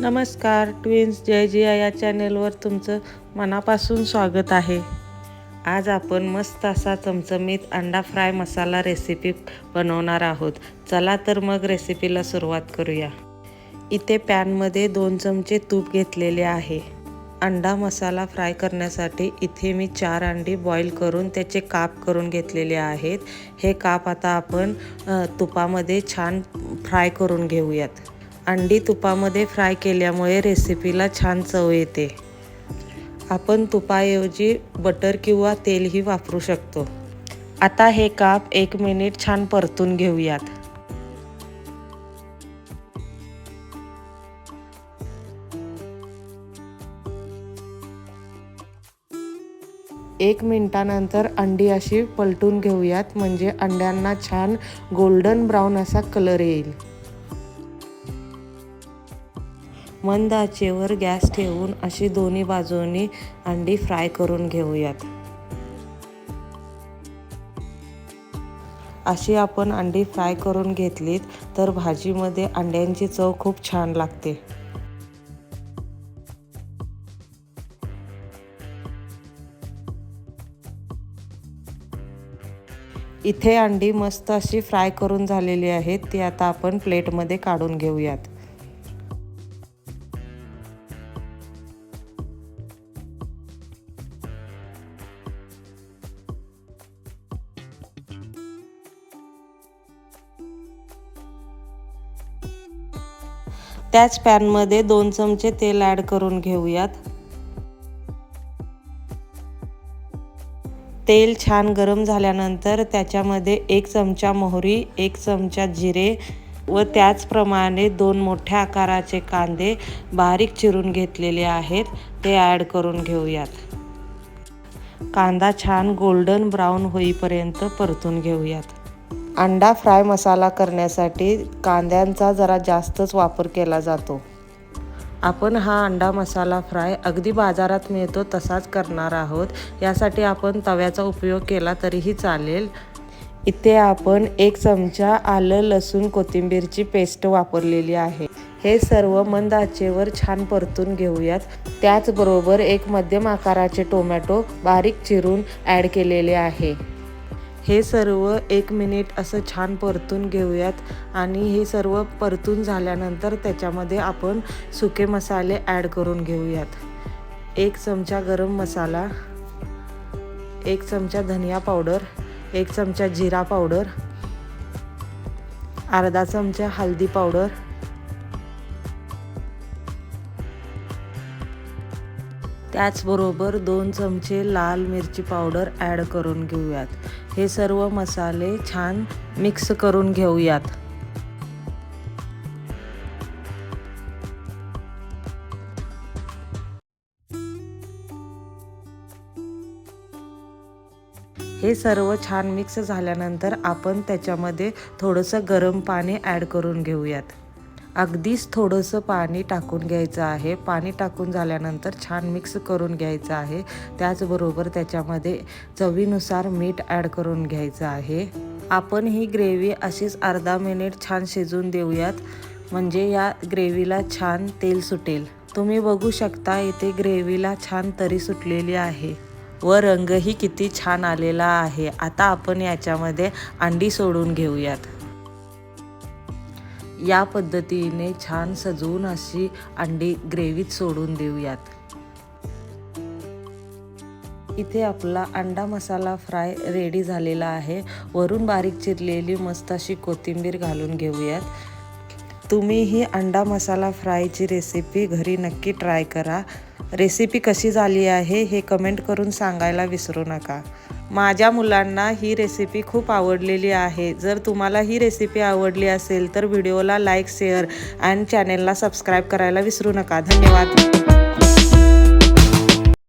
नमस्कार ट्विन्स जय जिया या चॅनेलवर तुमचं मनापासून स्वागत आहे। आज आपण मस्त असा चमचमीत अंडा फ्राय मसाला रेसिपी बनवणार आहोत। चला तर मग रेसिपीला सुरुवात करूया। इथे पॅनमध्ये 2 चमचे तूप घेतलेले आहे। अंडा मसाला फ्राय करण्यासाठी इथे मी 4 अंडी बॉईल करून त्याचे काप करून घेतलेले आहेत। हे काप आता आपण तुपामध्ये छान फ्राय करून घेऊयात। अंडी तुपामध्ये फ्राय केल्यामुळे रेसिपीला छान चव येते। आपण तुपाऐवजी बटर किंवा तेलही वापरू शकतो। आता हे काप 1 मिनिट छान परतून घेऊयात। 1 मिनिटानंतर अंडी अशी पलटून घेऊयात, म्हणजे अंड्यांना छान गोल्डन ब्राऊन असा कलर येईल। मंद आचेवर गॅस ठेवून अशी दोन्ही बाजूंनी अंडी फ्राय करून घेऊयात। अशी आपण अंडी फ्राय करून घेतलीत तर भाजीमध्ये अंड्यांची चव खूप छान लागते। इथे अंडी मस्त अशी फ्राय करून झालेली आहेत, ती आता आपण प्लेटमध्ये काढून घेऊयात। त्याच पॅनमध्ये 2 चमचे तेल ॲड करून घेऊयात। तेल छान गरम झाल्यानंतर त्याच्यामध्ये 1 चमचा मोहरी, 1 चमचा जिरे व त्याचप्रमाणे 2 मोठ्या आकाराचे कांदे बारीक चिरून घेतलेले आहेत, ते ॲड करून घेऊयात। कांदा छान गोल्डन ब्राऊन होईपर्यंत परतून घेऊयात। अंडा फ्राय मसाला करण्यासाठी कांद्यांचा जरा जास्तच वापर केला जातो। आपण हा अंडा मसाला फ्राय अगदी बाजारात मिळतो तसाच करणार आहोत। यासाठी आपण तव्याचा उपयोग केला तरीही चालेल। इथे आपण 1 चमचा आलं लसूण कोथिंबीरची पेस्ट वापरलेली आहे। हे सर्व मंद आचेवर छान परतून घेऊयात। त्याचबरोबर 1 मध्यम आकाराचे टोमॅटो बारीक चिरून ॲड केलेले आहे। हे सर्व 1 मिनिट असं छान परतून घेऊयात आणि हे सर्व परतून झाल्यानंतर त्याच्यामध्ये आपण सुके मसाले ॲड करून घेऊयात। 1 चमचा गरम मसाला, 1 चमचा धनिया पावडर, 1 चमचा जिरा पावडर, अर्धा चमचा हळदी पावडर, त्याचबरोबर 2 चमचे लाल मिरची पावडर ॲड करून घेऊयात। हे सर्व मसाले छान मिक्स करून घेऊयात। हे सर्व छान मिक्स झाल्यानंतर आपण त्याच्यामध्ये थोडंसं गरम पाणी ॲड करून घेऊयात। अगदीच थोडंसं पाणी टाकून घ्यायचं आहे। पाणी टाकून झाल्यानंतर छान मिक्स करून घ्यायचं आहे। त्याचबरोबर त्याच्यामध्ये चवीनुसार मीठ ॲड करून घ्यायचं आहे। आपण ही ग्रेव्ही अशीच अर्धा मिनिट छान शिजून देऊयात, म्हणजे या ग्रेव्हीला छान तेल सुटेल। तुम्ही बघू शकता इथे ग्रेव्हीला छान तरी सुटलेली आहे व रंगही किती छान आलेला आहे। आता आपण याच्यामध्ये अंडी सोडून घेऊयात। या पद्धतीने छान सजवून अशी अंडी ग्रेव्हीत सोडून देऊयात। इथे आपला अंडा मसाला फ्राय रेडी झालेला आहे। वरून बारीक चिरलेली मस्त अशी कोथिंबीर घालून घेऊयात। तुम्ही ही अंडा मसाला फ्रायची रेसिपी घरी नक्की ट्राय करा। रेसिपी कशी झाली आहे हे कमेंट करून सांगायला विसरू नका। माझ्या मुलांना ही रेसिपी खूप आवडलेली आहे। जर तुम्हाला ही रेसिपी आवडली असेल तर व्हिडिओला लाईक, शेअर आणि चॅनेलला सबस्क्राईब करायला विसरू नका। धन्यवाद।